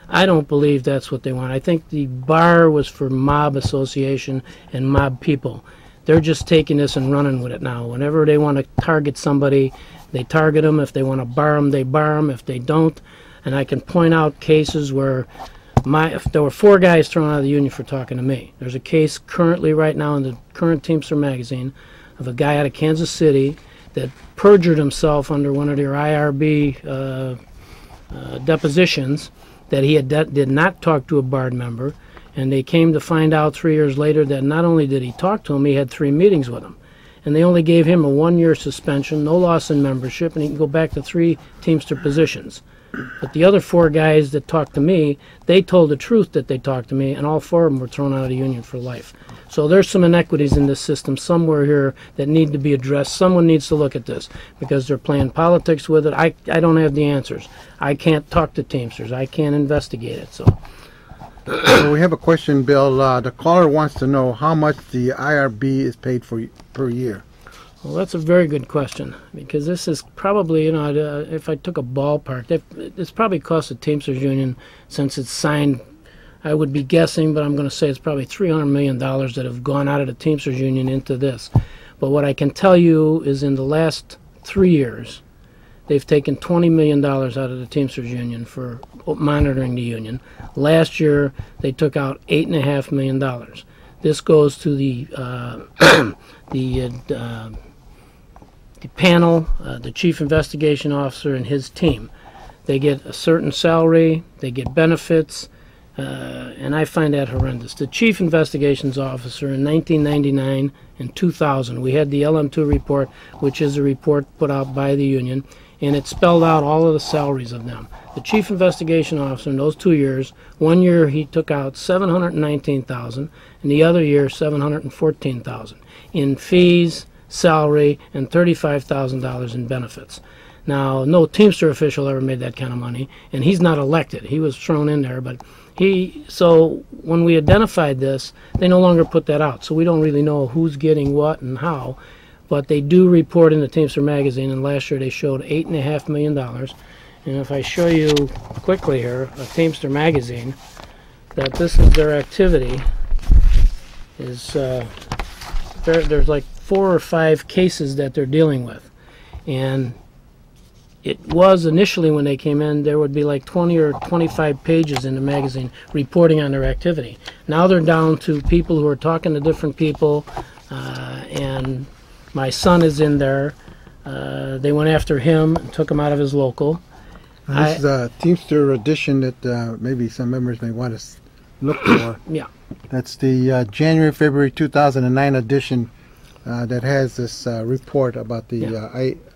I don't believe that's what they want. I think the bar was for mob association and mob people. They're just taking this and running with it now. Whenever they want to target somebody, they target them. If they want to bar them, they bar them. If they don't, and I can point out cases where if there were 4 guys thrown out of the union for talking to me. There's a case currently right now in the current Teamster magazine of a guy out of Kansas City that perjured himself under one of their IRB depositions that he did not talk to a BARD member, and they came to find out 3 years later that not only did he talk to him, he had 3 meetings with him. And they only gave him a 1-year suspension, no loss in membership, and he can go back to 3 Teamster positions. But the other 4 guys that talked to me, they told the truth that they talked to me, and all 4 of them were thrown out of the union for life. So there's some inequities in this system somewhere here that need to be addressed. Someone needs to look at this because they're playing politics with it. I don't have the answers. I can't talk to Teamsters. I can't investigate it. So we have a question, Bill. The caller wants to know how much the IRB is paid for per year. Well, that's a very good question, because this is probably, if I took a ballpark, it's probably cost the Teamsters Union, since it's signed, I would be guessing, but I'm going to say it's probably $300 million that have gone out of the Teamsters Union into this. But what I can tell you is in the last 3 years, they've taken $20 million out of the Teamsters Union for monitoring the union. Last year, they took out $8.5 million. This goes to the panel, the chief investigation officer and his team. They get a certain salary, they get benefits, and I find that horrendous. The chief investigations officer in 1999 and 2000, we had the LM2 report, which is a report put out by the union, and it spelled out all of the salaries of them. The chief investigation officer in those 2 years, 1 year he took out $719,000, and the other year $714,000 in fees, salary, and $35,000 in benefits. Now, no Teamster official ever made that kind of money, and he's not elected. He was thrown in there, but so when we identified this, they no longer put that out, so we don't really know who's getting what and how, but they do report in the Teamster magazine, and last year they showed $8.5 million. And if I show you quickly here, a Teamster magazine, that this is their activity, is there's like 4 or 5 cases that they're dealing with. And it was initially, when they came in, there would be like 20 or 25 pages in the magazine reporting on their activity. Now they're down to people who are talking to different people, and my son is in there. They went after him and took him out of his local. This is a Teamster edition that maybe some members may want to look for. Yeah. That's the January, February 2009 edition that has this report about the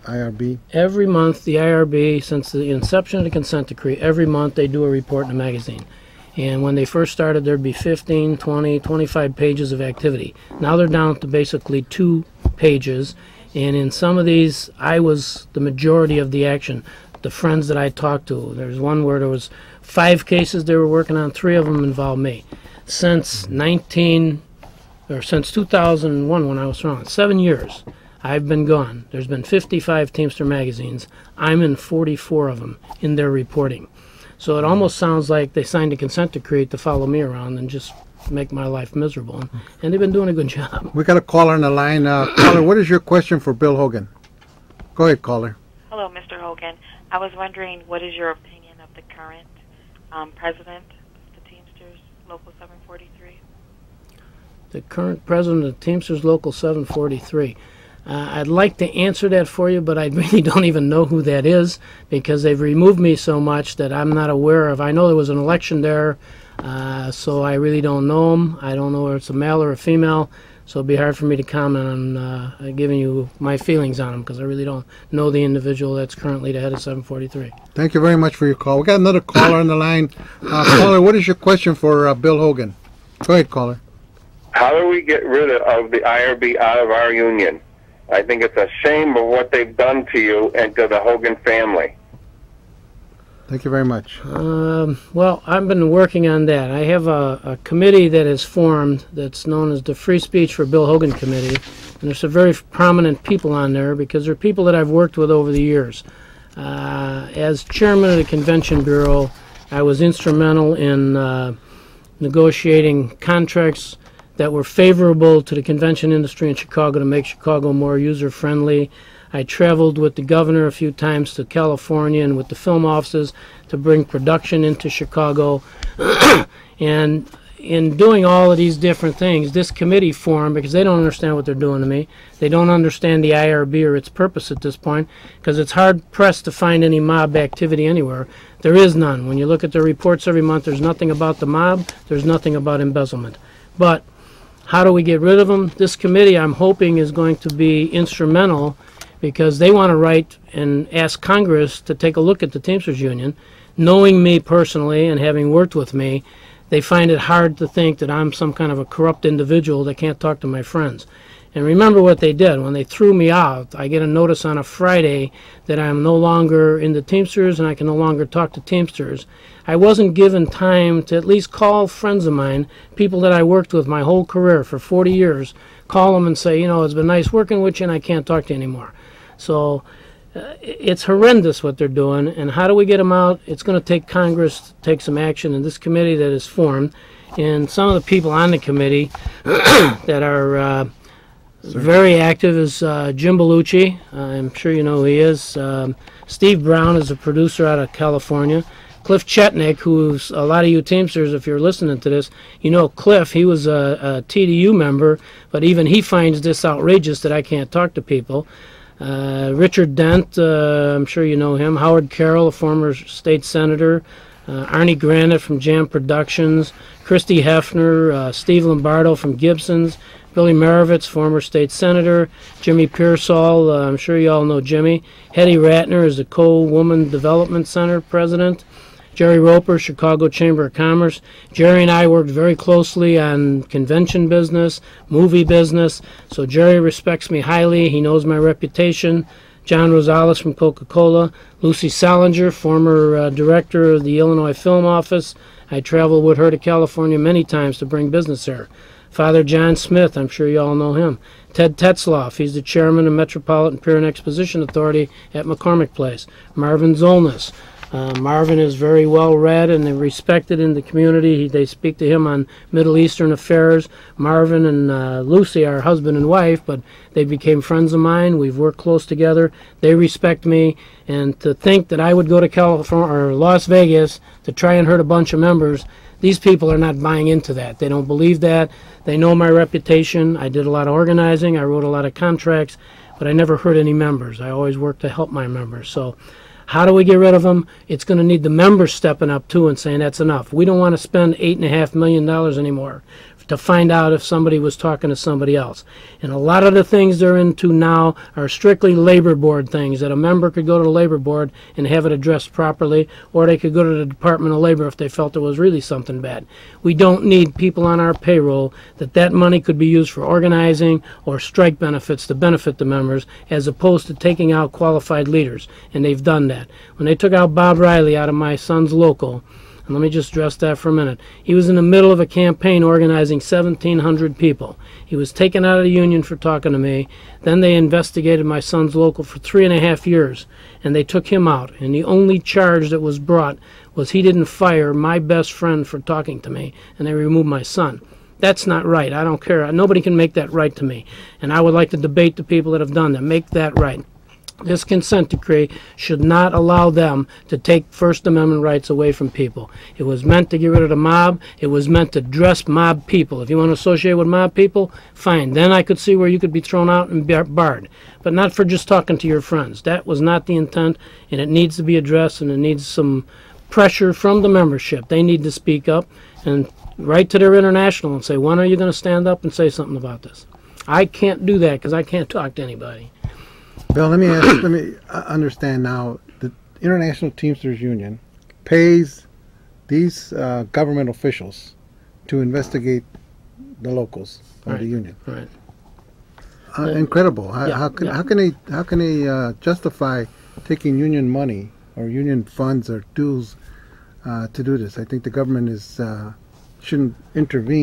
IRB. Every month, the IRB, since the inception of the consent decree, every month they do a report in the magazine. And when they first started, there'd be 15, 20, 25 pages of activity. Now they're down to basically 2 pages. And in some of these, I was the majority of the action. The friends that I talked to, there's one where there was 5 cases they were working on, 3 of them involved me. Since 2001, when I was thrown, 7 years, I've been gone. There's been 55 Teamster magazines. I'm in 44 of them in their reporting. So it almost sounds like they signed a consent decree to follow me around and just make my life miserable. And they've been doing a good job. We got a caller on the line. Caller, what is your question for Bill Hogan? Go ahead, caller. Hello, Mr. Hogan. I was wondering, what is your opinion of the current president of the Teamsters Local 743? The current president of Teamsters Local 743. I'd like to answer that for you, but I really don't even know who that is, because they've removed me so much that I'm not aware of. I know there was an election there, so I really don't know them. I don't know whether it's a male or a female, so it'd be hard for me to comment on giving you my feelings on them, because I really don't know the individual that's currently the head of 743. Thank you very much for your call. We got another caller on the line. Caller, what is your question for Bill Hogan? Go ahead, caller. How do we get rid of the IRB out of our union? I think it's a shame of what they've done to you and to the Hogan family. Thank you very much. Well, I've been working on that. I have a committee that is formed that's known as the Free Speech for Bill Hogan Committee. And there's some very prominent people on there, because they're people that I've worked with over the years. As chairman of the Convention Bureau, I was instrumental in negotiating contracts that were favorable to the convention industry in Chicago to make Chicago more user-friendly. I traveled with the governor a few times to California and with the film offices to bring production into Chicago. And in doing all of these different things, this committee formed because they don't understand what they're doing to me. They don't understand the IRB or its purpose at this point, because it's hard-pressed to find any mob activity anywhere. There is none. When you look at their reports every month, there's nothing about the mob. There's nothing about embezzlement. But how do we get rid of them? This committee, I'm hoping, is going to be instrumental, because they want to write and ask Congress to take a look at the Teamsters Union. Knowing me personally and having worked with me, they find it hard to think that I'm some kind of a corrupt individual that can't talk to my friends. And remember what they did. When they threw me out, I get a notice on a Friday that I'm no longer in the Teamsters and I can no longer talk to Teamsters. I wasn't given time to at least call friends of mine, people that I worked with my whole career for 40 years, call them and say, you know, it's been nice working with you and I can't talk to you anymore. So it's horrendous what they're doing, and how do we get them out? It's going to take Congress to take some action, and this committee that is formed, and some of the people on the committee that are very active is Jim Bellucci. I'm sure you know who he is. Steve Brown is a producer out of California. Cliff Chetnick, who's a lot of you Teamsters, if you're listening to this, you know Cliff. He was a TDU member, but even he finds this outrageous that I can't talk to people. Richard Dent, I'm sure you know him. Howard Carroll, a former state senator. Arnie Granite from Jam Productions. Christy Hefner. Steve Lombardo from Gibson's. Billy Marovitz, former state senator. Jimmy Pearsall, I'm sure you all know Jimmy. Hetty Ratner is the Co-Woman Development Center president. Jerry Roper, Chicago Chamber of Commerce. Jerry and I worked very closely on convention business, movie business, so Jerry respects me highly. He knows my reputation. John Rosales from Coca-Cola. Lucy Salinger, former director of the Illinois Film Office. I traveled with her to California many times to bring business there. Father John Smith, I'm sure you all know him. Ted Tetzloff, he's the chairman of Metropolitan Pier and Exposition Authority at McCormick Place. Marvin Zolness. Marvin is very well read and respected in the community. They speak to him on Middle Eastern affairs. Marvin and Lucy are husband and wife, but they became friends of mine. We've worked close together. They respect me. And to think that I would go to California or Las Vegas to try and hurt a bunch of members, these people are not buying into that. They don't believe that. They know my reputation. I did a lot of organizing. I wrote a lot of contracts, but I never hurt any members. I always worked to help my members. So how do we get rid of them? It's going to need the members stepping up too and saying that's enough. We don't want to spend $8.5 million anymore to find out if somebody was talking to somebody else. And a lot of the things they're into now are strictly labor board things that a member could go to the labor board and have it addressed properly, or they could go to the Department of Labor if they felt there was really something bad. We don't need people on our payroll that money could be used for organizing or strike benefits to benefit the members, as opposed to taking out qualified leaders. And they've done that. When they took out Bob Riley out of my son's local, and let me just address that for a minute. He was in the middle of a campaign organizing 1,700 people. He was taken out of the union for talking to me. Then they investigated my son's local for 3.5 years, and they took him out. And the only charge that was brought was he didn't fire my best friend for talking to me, and they removed my son. That's not right. I don't care. Nobody can make that right to me. And I would like to debate the people that have done that. Make that right. This consent decree should not allow them to take First Amendment rights away from people. It was meant to get rid of the mob. It was meant to dress mob people. If you want to associate with mob people, fine. Then I could see where you could be thrown out and barred. But not for just talking to your friends. That was not the intent, and it needs to be addressed, and it needs some pressure from the membership. They need to speak up and write to their international and say, when are you going to stand up and say something about this? I can't do that because I can't talk to anybody. Bill, let me understand now. The International Teamsters Union pays these government officials to investigate the locals of the union. Right. Incredible. How can they justify taking union money or union funds or dues to do this? I think the government shouldn't intervene